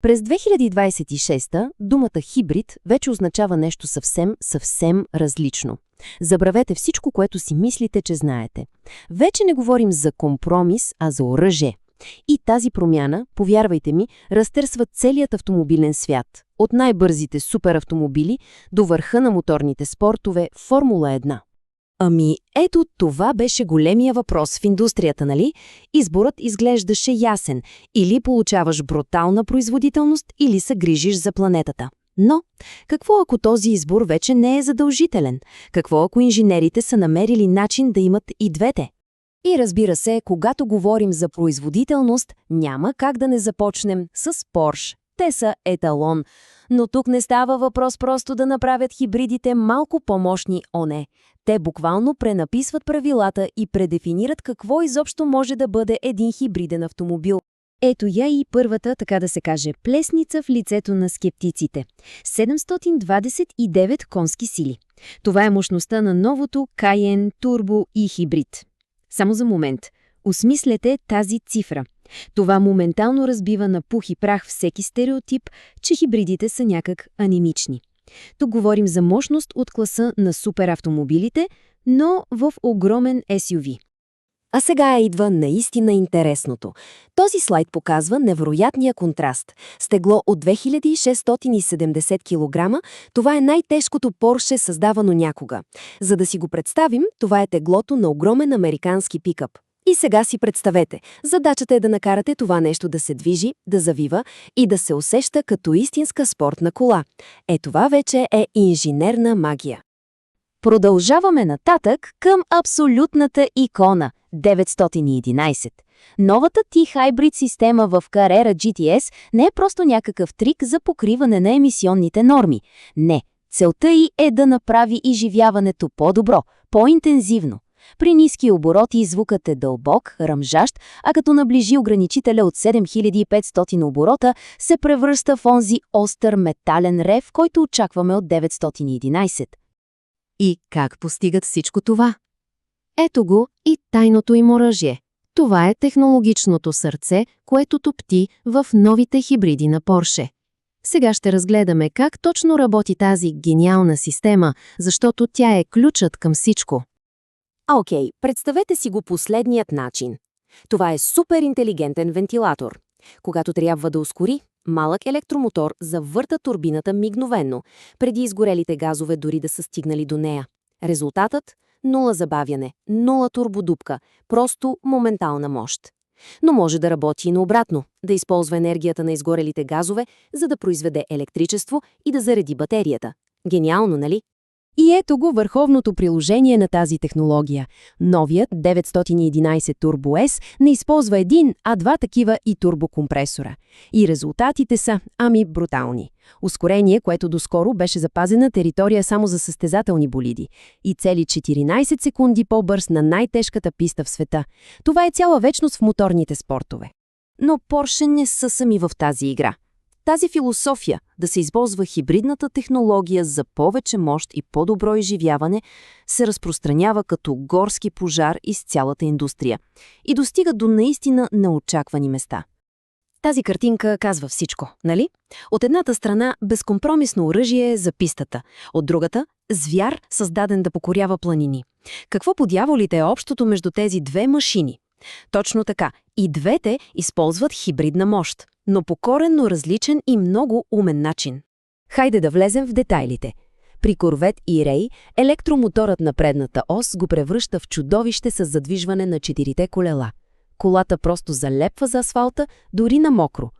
През 2026 думата хибрид вече означава нещо съвсем различно. Забравете всичко, което си мислите, че знаете. Вече не говорим за компромис, а за оръжие. И тази промяна, повярвайте ми, разтърсва целият автомобилен свят. От най-бързите суперавтомобили до върха на моторните спортове Формула 1. Ами, ето това беше големия въпрос в индустрията, нали? Изборът изглеждаше ясен. Или получаваш брутална производителност, или се грижиш за планетата. Но, какво ако този избор вече не е задължителен? Какво ако инженерите са намерили начин да имат и двете? И разбира се, когато говорим за производителност, няма как да не започнем с Porsche. Те са еталон. Но тук не става въпрос просто да направят хибридите малко по-мощни, не. Те буквално пренаписват правилата и предефинират какво изобщо може да бъде един хибриден автомобил. Ето я и първата, така да се каже, плесница в лицето на скептиците. 729 конски сили. Това е мощността на новото Cayenne Turbo и хибрид. Само за момент. Осмислете тази цифра. Това моментално разбива на пух и прах всеки стереотип, че хибридите са някак анемични. Тук говорим за мощност от класа на суперавтомобилите, но в огромен SUV. А сега идва наистина интересното. Този слайд показва невероятния контраст. С тегло от 2670 кг, това е най-тежкото Porsche създавано някога. За да си го представим, това е теглото на огромен американски пикъп. И сега си представете, задачата е да накарате това нещо да се движи, да завива и да се усеща като истинска спортна кола. Това вече е инженерна магия. Продължаваме нататък към абсолютната икона – 911. Новата T-Hybrid система в Carrera GTS не е просто някакъв трик за покриване на емисионните норми. Не, целта й е да направи изживяването по-добро, по-интензивно. При ниски обороти звукът е дълбок, ръмжащ, а като наближи ограничителя от 7500 оборота, се превръща в онзи остър метален рев, който очакваме от 911. И как постигат всичко това? Ето го и тайното им оръжие. Това е технологичното сърце, което топти в новите хибриди на Porsche. Сега ще разгледаме как точно работи тази гениална система, защото тя е ключът към всичко. Окей, представете си го последният начин. Това е суперинтелигентен вентилатор. Когато трябва да ускори, малък електромотор завърта турбината мигновенно, преди изгорелите газове дори да са стигнали до нея. Резултатът – нула забавяне, нула турбодупка, просто моментална мощ. Но може да работи и наобратно, да използва енергията на изгорелите газове, за да произведе електричество и да зареди батерията. Гениално, нали? И ето го върховното приложение на тази технология. Новият 911 Turbo S не използва един, а два такива и турбокомпресора. И резултатите са, брутални. Ускорение, което доскоро беше запазена територия само за състезателни болиди. И цели 14 секунди по-бърз на най-тежката писта в света. Това е цяла вечност в моторните спортове. Но Porsche не са сами в тази игра. Тази философия да се използва хибридната технология за повече мощ и по-добро изживяване се разпространява като горски пожар из цялата индустрия и достига до наистина неочаквани места. Тази картинка казва всичко, нали? От едната страна безкомпромисно оръжие за пистата, от другата – звяр, създаден да покорява планини. Какво по дяволите е общото между тези две машини? Точно така, и двете използват хибридна мощ, но по коренно различен и много умен начин. Хайде да влезем в детайлите. При Corvette E-Ray електромоторът на предната ос го превръща в чудовище с задвижване на 4-те колела. Колата просто залепва за асфалта, дори на мокро.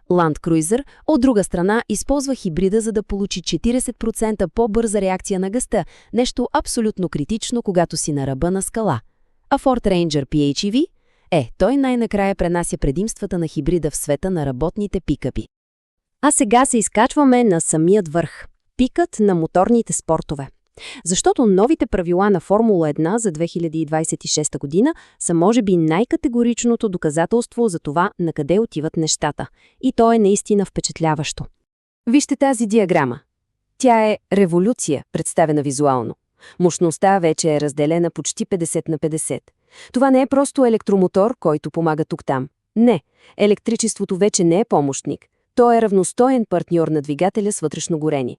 Land Cruiser, от друга страна, използва хибрида, за да получи 40% по-бърза реакция на газта, нещо абсолютно критично, когато си на ръба на скала. А Ford Ranger PHEV? Той най-накрая пренася предимствата на хибрида в света на работните пикъпи. А сега се изкачваме на самият върх – пикът на моторните спортове. Защото новите правила на Формула 1 за 2026 година са може би най-категоричното доказателство за това на къде отиват нещата. И то е наистина впечатляващо. Вижте тази диаграма. Тя е революция, представена визуално. Мощността вече е разделена почти 50 на 50. Това не е просто електромотор, който помага тук-там. Не, електричеството вече не е помощник. Той е равностоен партньор на двигателя с вътрешно горение.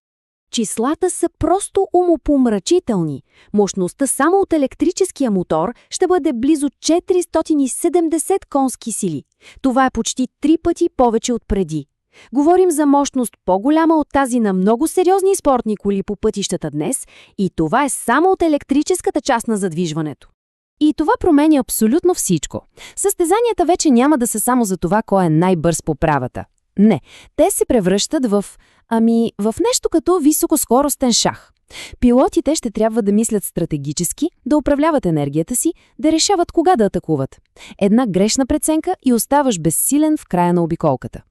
Числата са просто умопомрачителни. Мощността само от електрическия мотор ще бъде близо 470 конски сили. Това е почти 3 пъти повече от преди. Говорим за мощност по-голяма от тази на много сериозни спортни коли по пътищата днес и това е само от електрическата част на задвижването. И това променя абсолютно всичко. Състезанията вече няма да са само за това кой е най-бърз по правата. Не, те се превръщат в нещо като високоскоростен шах. Пилотите ще трябва да мислят стратегически, да управляват енергията си, да решават кога да атакуват. Една грешна преценка и оставаш безсилен в края на обиколката.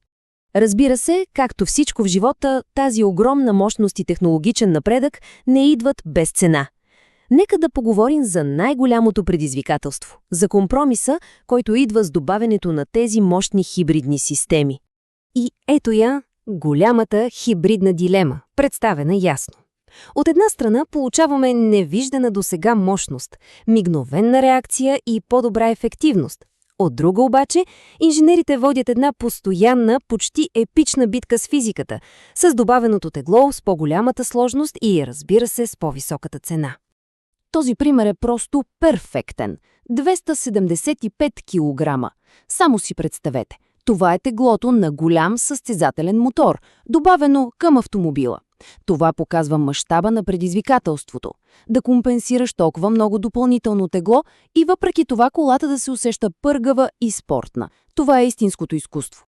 Разбира се, както всичко в живота, тази огромна мощност и технологичен напредък не идват без цена. Нека да поговорим за най-голямото предизвикателство, за компромиса, който идва с добавянето на тези мощни хибридни системи. И ето я, голямата хибридна дилема, представена ясно. От една страна получаваме невиждана досега мощност, мигновенна реакция и по-добра ефективност. От друга обаче, инженерите водят една постоянна, почти епична битка с физиката, с добавеното тегло, с по-голямата сложност и, разбира се, с по-високата цена. Този пример е просто перфектен. 275 кг. Само си представете. Това е теглото на голям състезателен мотор, добавено към автомобила. Това показва мащаба на предизвикателството. Да компенсираш толкова много допълнително тегло и въпреки това колата да се усеща пъргава и спортна. Това е истинското изкуство.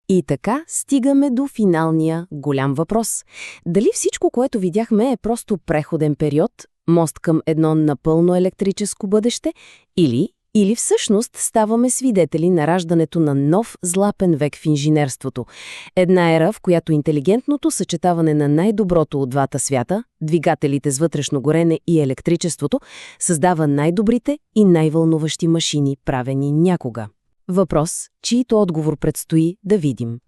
И така стигаме до финалния голям въпрос. Дали всичко, което видяхме, е просто преходен период, мост към едно напълно електрическо бъдеще, или всъщност ставаме свидетели на раждането на нов златен век в инженерството. Една ера, в която интелигентното съчетаване на най-доброто от двата свята, двигателите с вътрешно горене и електричеството, създава най-добрите и най-вълнуващи машини, правени някога. Въпрос, чийто отговор предстои да видим.